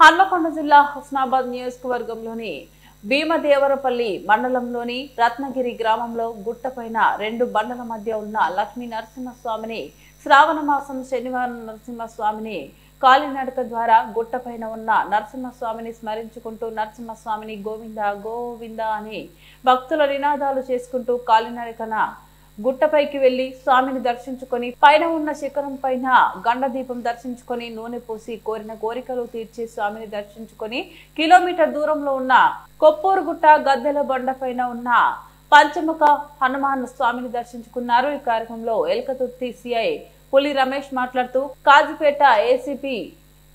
హన్మకొండ జిల్లా హుస్నాబాద్ నియోజకవర్గంలోని భీమదేవరపల్లి మండలంలోని రత్నగిరి గ్రామంలో గుట్టపైన రెండు బండల మధ్య ఉన్న లక్ష్మీ నరసింహస్వామిని శ్రావణ మాసం శనివారం నరసింహస్వామిని కాలినడక ద్వారా గుట్టపైన ఉన్న నరసింహస్వామిని స్మరించుకుంటూ నరసింహస్వామిని గోవింద గోవింద అని భక్తుల నినాదాలు చేసుకుంటూ కాలినడకన గుట్టపైకి వెళ్లి స్వామిని దర్శించుకొని పైన ఉన్న శిఖరం పైన గండ దీపం దర్శించుకొని నూనె పోసి కోరిన కోరికలు తీర్చి స్వామిని దర్శించుకొని కిలోమీటర్ దూరంలో ఉన్న కొప్పూరుగుట్ట గద్దెల బండ పైన ఉన్న పంచముఖ హనుమాన్ స్వామిని దర్శించుకున్నారు। ఈ కార్యక్రమంలో ఎల్కతుర్తి సిఐ పులి రమేష్ మాట్లాడుతూ కాజిపేట ఏసీపీ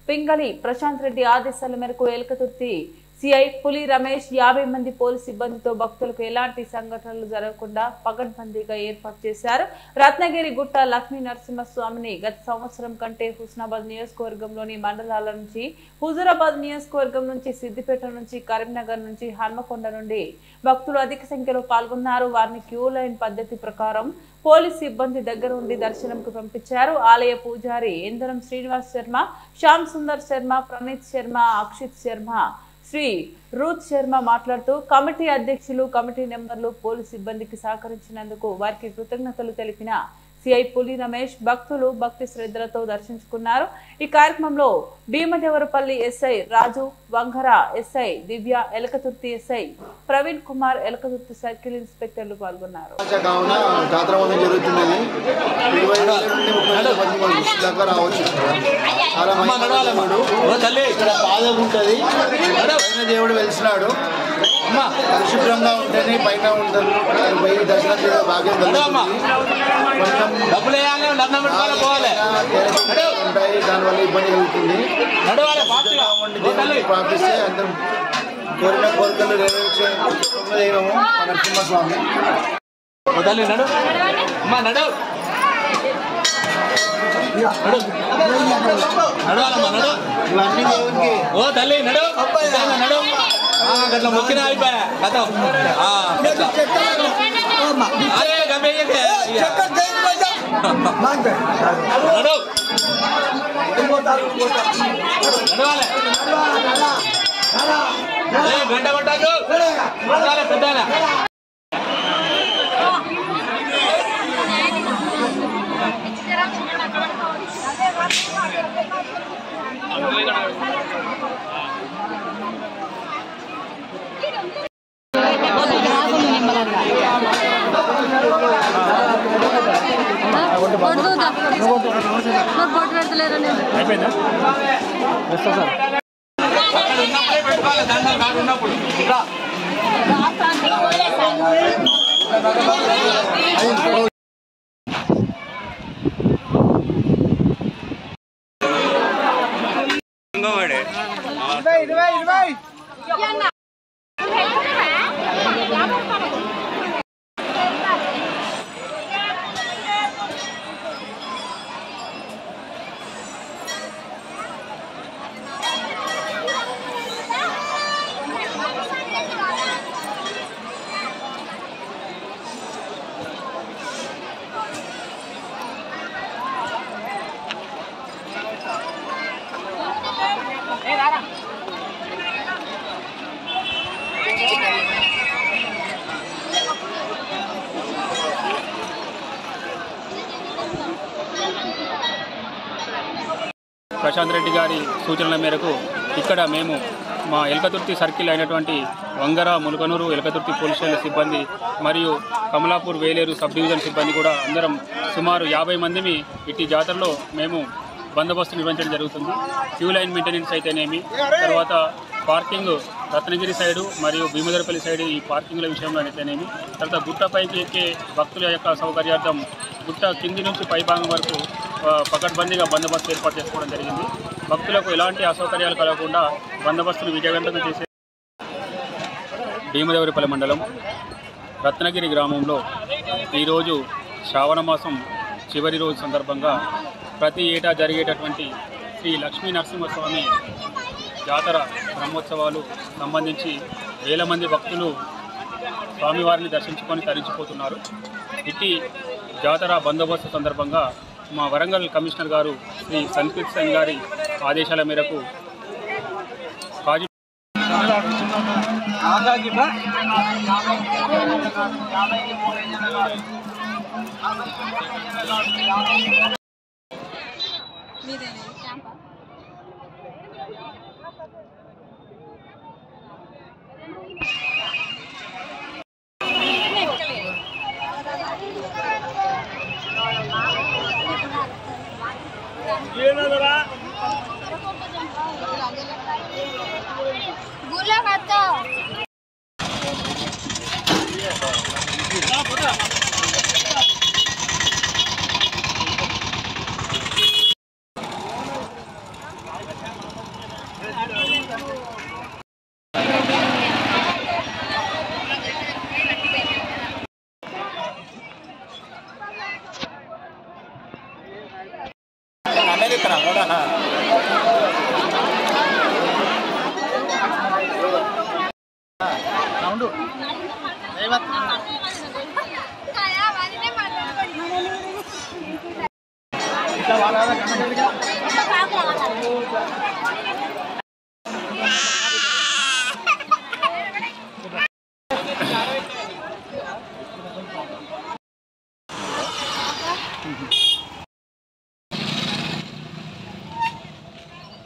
పింగళి ప్రశాంత్ రెడ్డి ఆదేశాల మేరకు ఎల్కతుర్తి సిఐ పులి రమేష్ 50 మంది పోలీసు సిబ్బందితో భక్తులకు ఎలాంటి సంఘటనలు జరగకుండా పకడ్బందీగా ఏర్పాటు చేశారు। రత్నగిరి గుట్ట లక్ష్మీ నరసింహస్వామిని గత సంవత్సరం కంటే హుస్నాబాద్ నియోజకవర్గంలోని మండలాల నుంచి హుజూరాబాద్ నియోజకవర్గం నుంచి సిద్దిపేట నుంచి కరీంనగర్ నుంచి హన్మకొండ నుండి భక్తులు అధిక సంఖ్యలో పాల్గొన్నారు। వారిని క్యూ లైన్ పద్ధతి ప్రకారం పోలీస్ సిబ్బంది దగ్గర ఉండి దర్శనంకు పంపించారు। ఆలయ పూజారి ఇందరం శ్రీనివాస్ శర్మ, శ్యామ్ సుందర్ శర్మ, ప్రణీత్ శర్మ, అక్షిత్ శర్మ, శ్రీ రూత్ శర్మ మాట్లాడుతూ కమిటీ అధ్యక్షులు కమిటీ మెంబర్లు పోలీస్ సిబ్బందికి సహకరించినందుకు వారికి కృతజ్ఞతలు తెలిపిన సిఐ పులి రమేష్ భక్తులు భక్తి శ్రద్ధలతో దర్శించుకున్నారు। ఈ కార్యక్రమంలో భీమదేవరపల్లి ఎస్ఐ రాజు, వంగర ఎస్ఐ దివ్య, ఎలకతుర్తి ఎస్ఐ ప్రవీణ్ కుమార్, ఎలకతుర్తి సర్కిల్ ఇన్స్పెక్టర్లు పాల్గొన్నారు। దేవుడు వెలిసినాడు, పరిశుభ్రంగా ఉంటేనే పైన ఉంటుంది, దర్శనం భాగ్యం ఉంటాయి, దానివల్ల ఇబ్బంది కలుగుతుంది। ప్రార్థిస్తే అందరం కోరిన కోరికలు నెరవేర్చే దైవము నరసింహస్వామి। ఇవన్నీ దేవునికి ఓ తల్లి నడు నడు గట్ల మొక్కిన అయిపోయా కథ గంట కొట్టాకు పెద్ద అయిపోయిందా ప్రశాంత్ రెడ్డి గారి సూచనల మేరకు ఇక్కడ మేము మా ఎల్కతుర్తి సర్కిల్ అయినటువంటి వంగర, ములకనూరు, ఎల్కతుర్తి పోలీస్ స్టేషన్ సిబ్బంది మరియు కమలాపూర్, వేలేరు సబ్ డివిజన్ సిబ్బంది కూడా అందరం సుమారు 50 మందిని ఇట్టి జాతరలో మేము బందోబస్తు నిర్వహించడం జరుగుతుంది। క్యూ లైన్ మెయింటెనెన్స్ అయితేనేమి, తర్వాత పార్కింగ్ రత్నగిరి సైడు మరియు భీమదేవరపల్లి సైడ్ ఈ పార్కింగ్ల విషయంలో అయితేనేమి, తర్వాత గుట్టపైకి ఎక్కే భక్తుల యొక్క సౌకర్యార్థం గుట్ట కింది నుంచి పై భాగం వరకు పకడ్బందీగా బందోబస్తు ఏర్పాటు చేసుకోవడం జరిగింది। భక్తులకు ఎలాంటి అసౌకర్యాలు కలగకుండా బందోబస్తును విజయవంతంగా చేసే భీమదేవరపల్లి మండలం రత్నగిరి గ్రామంలో ఈరోజు శ్రావణ మాసం చివరి రోజు సందర్భంగా ప్రతి ఏటా జరిగేటటువంటి శ్రీ లక్ష్మీ నరసింహస్వామి జాతర బ్రహ్మోత్సవాలు సంబంధించి వేల మంది భక్తులు స్వామివారిని దర్శించుకొని తరించిపోతున్నారు। ఇట్టి జాతర బందోబస్తు సందర్భంగా మా వరంగల్ కమిషనర్ గారు శ్రీ సంస్కృత్ సింగ్ గారి ఆదేశాల మేరకు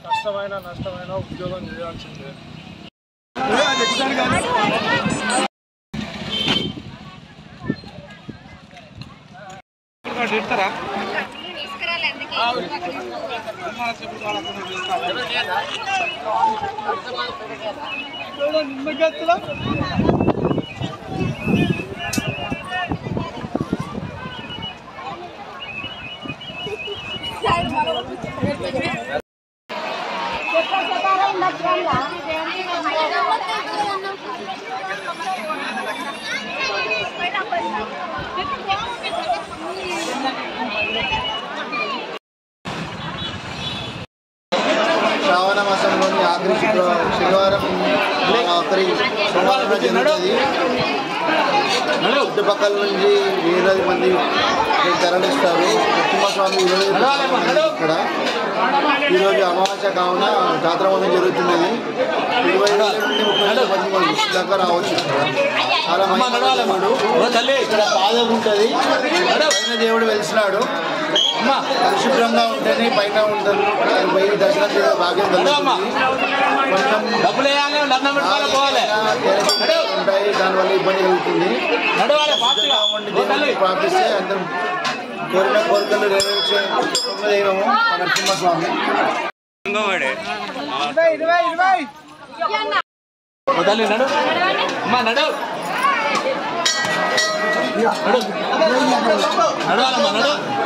కష్టమైన నష్టమైన ఉద్యోగం చేయాల్సిందే. శ్రావణ మాసంలోని ఆఖరి శనివారం ఆఖరి సోమవారం జరుగుతుంది. చుట్టుపక్కల నుంచి వేలాది మంది తరలిస్తారు. నరసింహస్వామి ఇక్కడ ఈరోజు అమావాస్య కావున జాతర మొదలు జరుగుతున్నది. 20 నుండి 30 మంది దాకా రావచ్చు. చాలా మంది ఇక్కడ పాదం ఉంటుంది. దేవుడు వెలిసినాడు. పరిశుభ్రంగా ఉంటేనే పైన ఉంటారు. పోయి దర్శనం చేసే భాగ్యం ఉంటాయి. దానివల్ల ఇబ్బంది కలుగుతుంది. ప్రార్థిస్తే అందరం కోరిన కోరికలు నెరవేర్చే దైవము నరసింహస్వామి.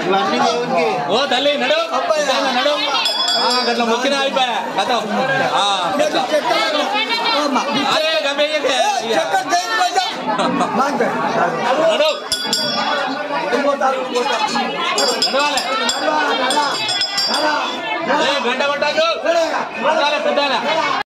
ఇవన్నీ దేవునికి ఓ తల్లి నడు నడు గట్ల మొక్కిన అయిపోయా కథ అరే నడవాలి గంట కొట్టాడు పెద్ద